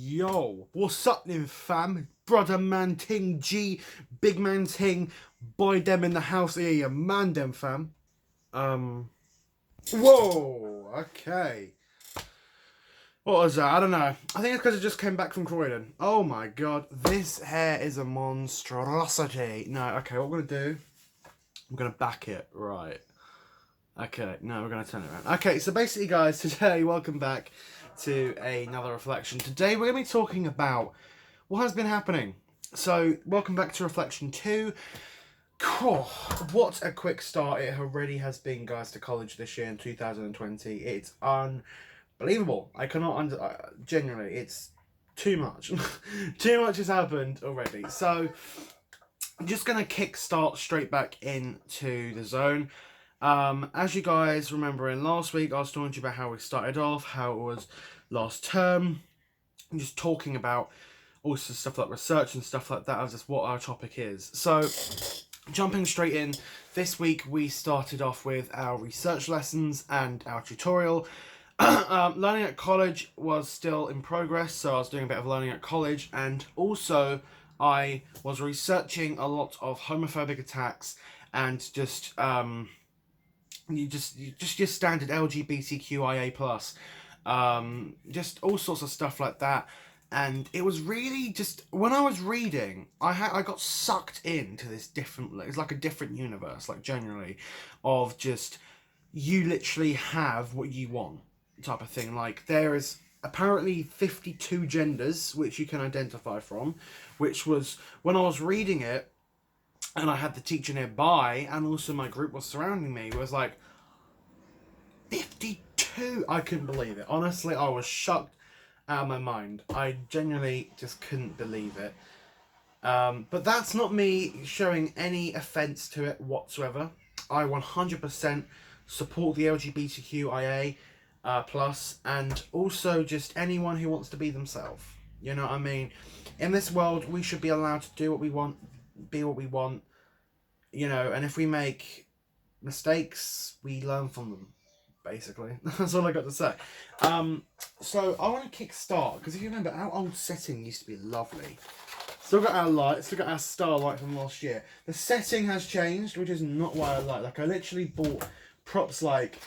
Yo, what's up then, fam? Brother man ting G, big man ting, boy them in the house here, your man them, fam. Whoa, okay. What was that? I don't know. I think it's because I just came back from Croydon. Oh my god, this hair is a monstrosity. No, okay, what we're gonna do, I'm gonna back it, right. Okay, no, we're gonna turn it around. Okay, so basically, guys, today, welcome back to another reflection. Today, we're gonna be talking about what has been happening. So, welcome back to Reflection 2. What a quick start it already has been, guys, to college this year in 2020. It's unbelievable. I cannot genuinely, it's too much. Too much has happened already. So, I'm just gonna kickstart straight back into the zone. As you guys remember in last week, I was talking to you about how we started off, how it was last term, and just talking about also stuff like research and stuff like that as just what our topic is. So, jumping straight in, this week we started off with our research lessons and our tutorial. Learning at college was still in progress, so I was doing a bit of learning at college, and also I was researching a lot of homophobic attacks and just your standard LGBTQIA plus, just all sorts of stuff like that. And it was really just, when I was reading, I got sucked into this different, it's like a different universe, like generally, of just, you literally have what you want type of thing. Like, there is apparently 52 genders which you can identify from, which was, when I was reading it, and I had the teacher nearby, and also my group was surrounding me, it was like, 52! I couldn't believe it. Honestly, I was shocked out of my mind. I genuinely just couldn't believe it. But that's not me showing any offence to it whatsoever. I 100% support the LGBTQIA plus, and also just anyone who wants to be themselves. You know what I mean? In this world, we should be allowed to do what we want, be what we want, you know, and if we make mistakes, we learn from them, basically. That's all I got to say. So I want to kickstart, because if you remember, our old setting used to be lovely. Still got our light, still got our starlight from last year. The setting has changed, which is not what I like. Like, I literally bought props like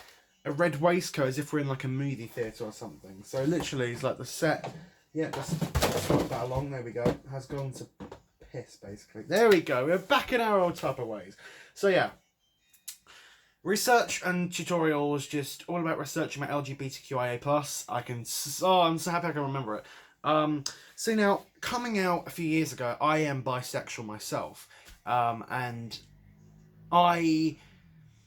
a red waistcoat as if we're in like a movie theatre or something. So literally, it's like the set, yeah, just swap that along, there we go, has gone to piss, basically. There we go, we're back in our old Tupperwares. So yeah, research and tutorial was just all about researching my LGBTQIA+. I'm so happy I can remember it. So now, coming out a few years ago, I am bisexual myself. And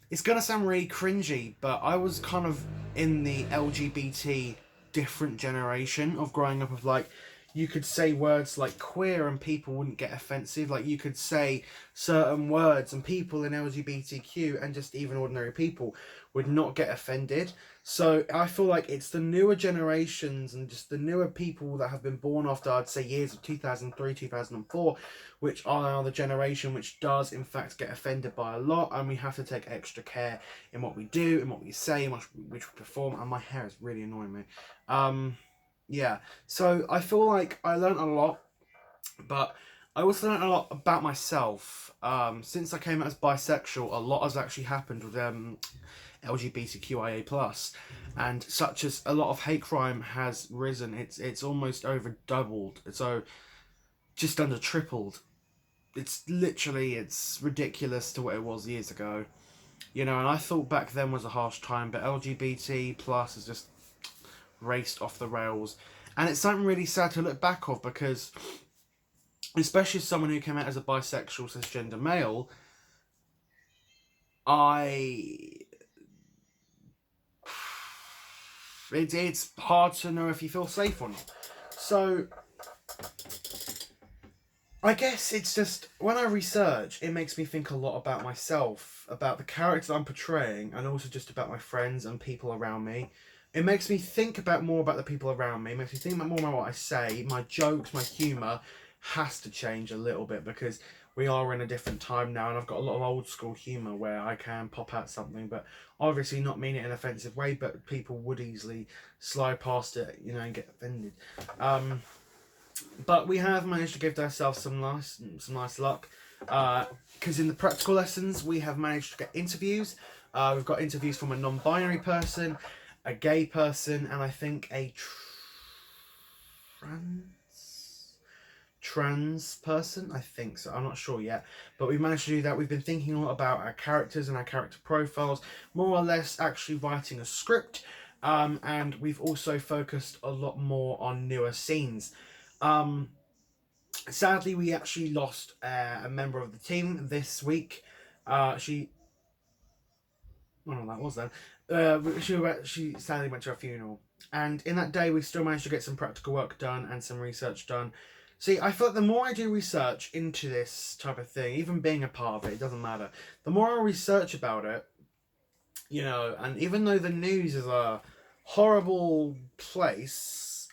it's gonna sound really cringy, but I was kind of in the LGBT different generation of growing up of like, you could say words like queer and people wouldn't get offensive. Like, you could say certain words and people in LGBTQ and just even ordinary people would not get offended. So I feel like it's the newer generations and just the newer people that have been born after, I'd say, years of 2003, 2004, which are now the generation which does in fact get offended by a lot, and we have to take extra care in what we do, in what we say, in which we perform. And my hair is really annoying me. Yeah, so I feel like I learned a lot, but I also learned a lot about myself. Since I came out as bisexual, a lot has actually happened with LGBTQIA+, and such as a lot of hate crime has risen. It's almost over doubled, so just under tripled. It's ridiculous to what it was years ago. You know, and I thought back then was a harsh time, but LGBT+ has just raced off the rails, and it's something really sad to look back of, because especially as someone who came out as a bisexual cisgender male, it's hard to know if you feel safe or not. So I guess it's just, when I research, it makes me think a lot about myself, about the characters I'm portraying, and also just about my friends and people around me. It makes me think more about the people around me. It makes me think more about what I say. My jokes, my humour has to change a little bit, because we are in a different time now, and I've got a lot of old school humour where I can pop out something, but obviously not mean it in an offensive way, but people would easily slide past it, you know, and get offended. But we have managed to give ourselves some nice luck. Because in the practical lessons, we have managed to get interviews. We've got interviews from a non-binary person, a gay person, and I think a trans person. I think so. I'm not sure yet, but we've managed to do that. We've been thinking a lot about our characters and our character profiles, more or less actually writing a script. And we've also focused a lot more on newer scenes. Sadly, we actually lost a member of the team this week. She, well, that was then. She sadly went to a funeral, and in that day, we still managed to get some practical work done and some research done. See, I feel like the more I do research into this type of thing, even being a part of it, it doesn't matter. The more I research about it, and even though the news is a horrible place,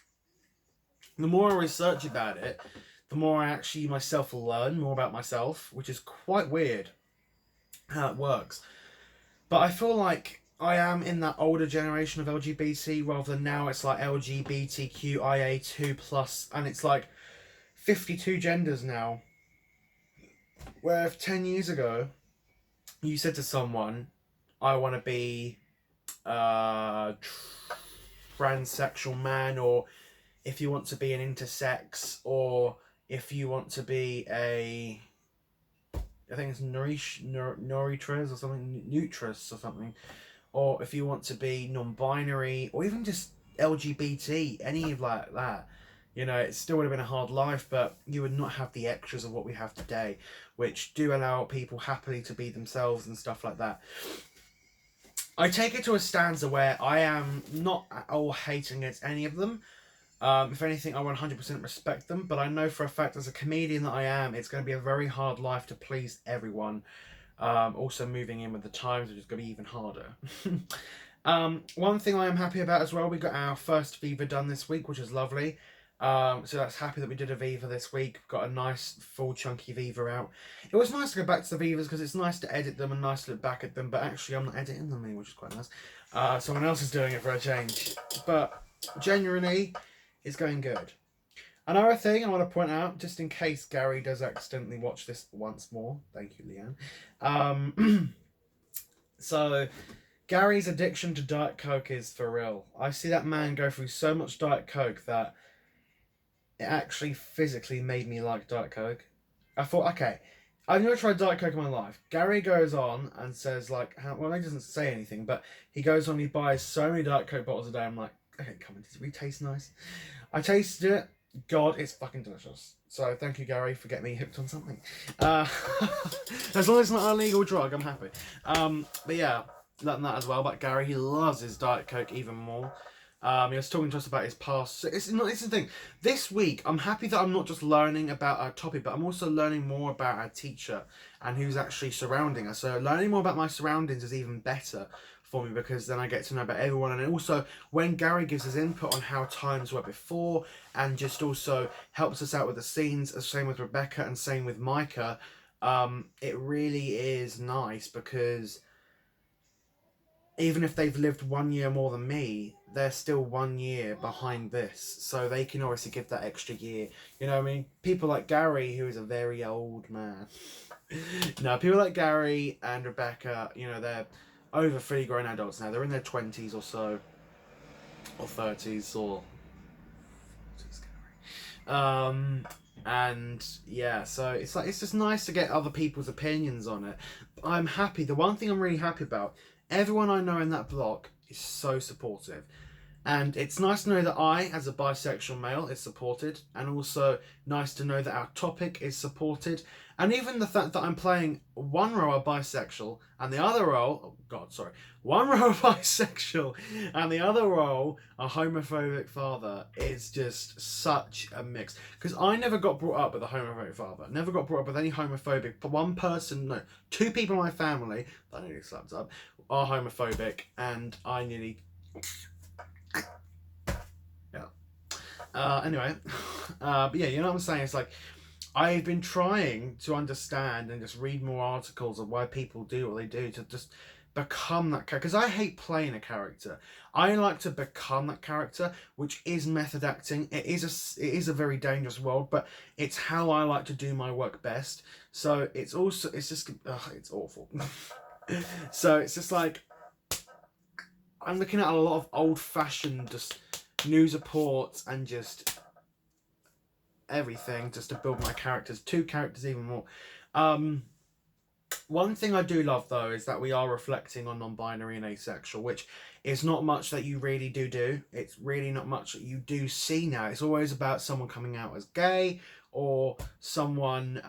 the more I research about it, the more I actually myself will learn more about myself, which is quite weird how it works. But I feel like I am in that older generation of LGBT, rather than now it's like LGBTQIA2+, and it's like 52 genders now. Where if 10 years ago, you said to someone, I want to be a transsexual man, or if you want to be an intersex, or if you want to be I think it's Noritres or something, Nutris or something, or if you want to be non-binary, or even just LGBT, any of like that, it still would have been a hard life, but you would not have the extras of what we have today, which do allow people happily to be themselves and stuff like that. I take it to a stanza where I am not at all hating against any of them. If anything, I 100% respect them, but I know for a fact, as a comedian that I am, it's going to be a very hard life to please everyone. Also, moving in with the times, which is going to be even harder. One thing I am happy about as well, we got our first Viva done this week, which is lovely. So that's happy that we did a Viva this week. Got a nice, full, chunky Viva out. It was nice to go back to the Vivas because it's nice to edit them and nice to look back at them, but actually I'm not editing them anymore, which is quite nice. Someone else is doing it for a change. But genuinely, it's going good. Another thing I want to point out, just in case Gary does accidentally watch this once more, thank you, Leanne. So, Gary's addiction to Diet Coke is for real. I see that man go through so much Diet Coke that it actually physically made me like Diet Coke. I thought, okay, I've never tried Diet Coke in my life. Gary goes on and says, like, well, he doesn't say anything, but he goes on, he buys so many Diet Coke bottles a day. I'm like, okay, come on, does it really taste nice? I tasted it. God, it's fucking delicious. So thank you, Gary, for getting me hooked on something. As long as it's not an illegal drug, I'm happy. But yeah, that as well. But Gary, he loves his Diet Coke even more. He was talking to us about his past. It's the thing. This week, I'm happy that I'm not just learning about our topic, but I'm also learning more about our teacher and who's actually surrounding us. So learning more about my surroundings is even better for me, because then I get to know about everyone. And also, when Gary gives his input on how times were before, and just also helps us out with the scenes, same with Rebecca and same with Micah, it really is nice, because even if they've lived 1 year more than me, they're still 1 year behind this. So they can obviously give that extra year. You know what I mean? People like Gary, who is a very old man. No, people like Gary and Rebecca, they're over 3 grown adults now. They're in their 20s or so. Or 30s, or... and yeah, so it's just nice to get other people's opinions on it. I'm happy. The one thing I'm really happy about, everyone I know in that block is so supportive. And it's nice to know that I, as a bisexual male, is supported. And also nice to know that our topic is supported. And even the fact that I'm playing one role a bisexual and the other role... one role bisexual and the other role a homophobic father is just such a mix. Because I never got brought up with a homophobic father. Never got brought up with any homophobic... But 2 people in my family that I nearly slapped up are homophobic, and I nearly... Anyway, but yeah, you know what I'm saying? It's like, I've been trying to understand and just read more articles of why people do what they do, to just become that character, because I hate playing a character. I like to become that character, which is method acting. It is a very dangerous world, but it's how I like to do my work best. So it's just it's awful. So it's just like I'm looking at a lot of old-fashioned just news reports and just everything just to build my characters, two characters even more. One thing I do love though is that we are reflecting on non-binary and asexual, which is not much that you really do. It's really not much that you do see now. It's always about someone coming out as gay or someone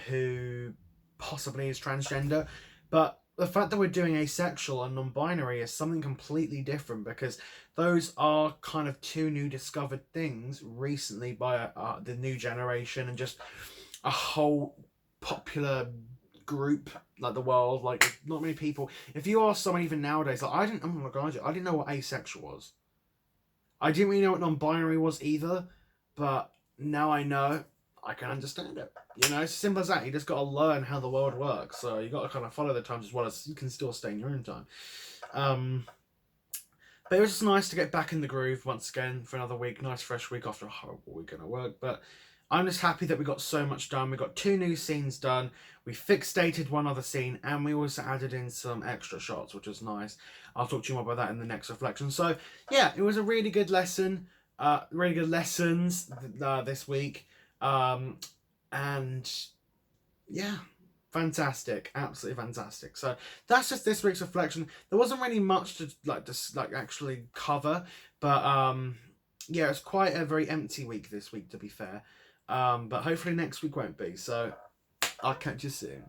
who possibly is transgender. But the fact that we're doing asexual and non-binary is something completely different, because those are kind of two new discovered things recently by the new generation and just a whole popular group like the world. Like, not many people, if you ask someone even nowadays, like I didn't know what asexual was. I didn't really know what non-binary was either, but now I know. I can understand it. You know, it's as simple as that. You just got to learn how the world works. So you got to kind of follow the times as well as you can still stay in your own time. But it was just nice to get back in the groove once again for another week. Nice fresh week after a horrible week at work. But I'm just happy that we got so much done. We got 2 new scenes done. We fixated one other scene, and we also added in some extra shots, which was nice. I'll talk to you more about that in the next reflection. So yeah, it was a really good lesson. Really good lessons this week. And yeah, fantastic, absolutely fantastic. So that's just this week's reflection. There wasn't really much to actually cover, but yeah, it's quite a very empty week this week, to be fair. But hopefully next week won't be. So I'll catch you soon.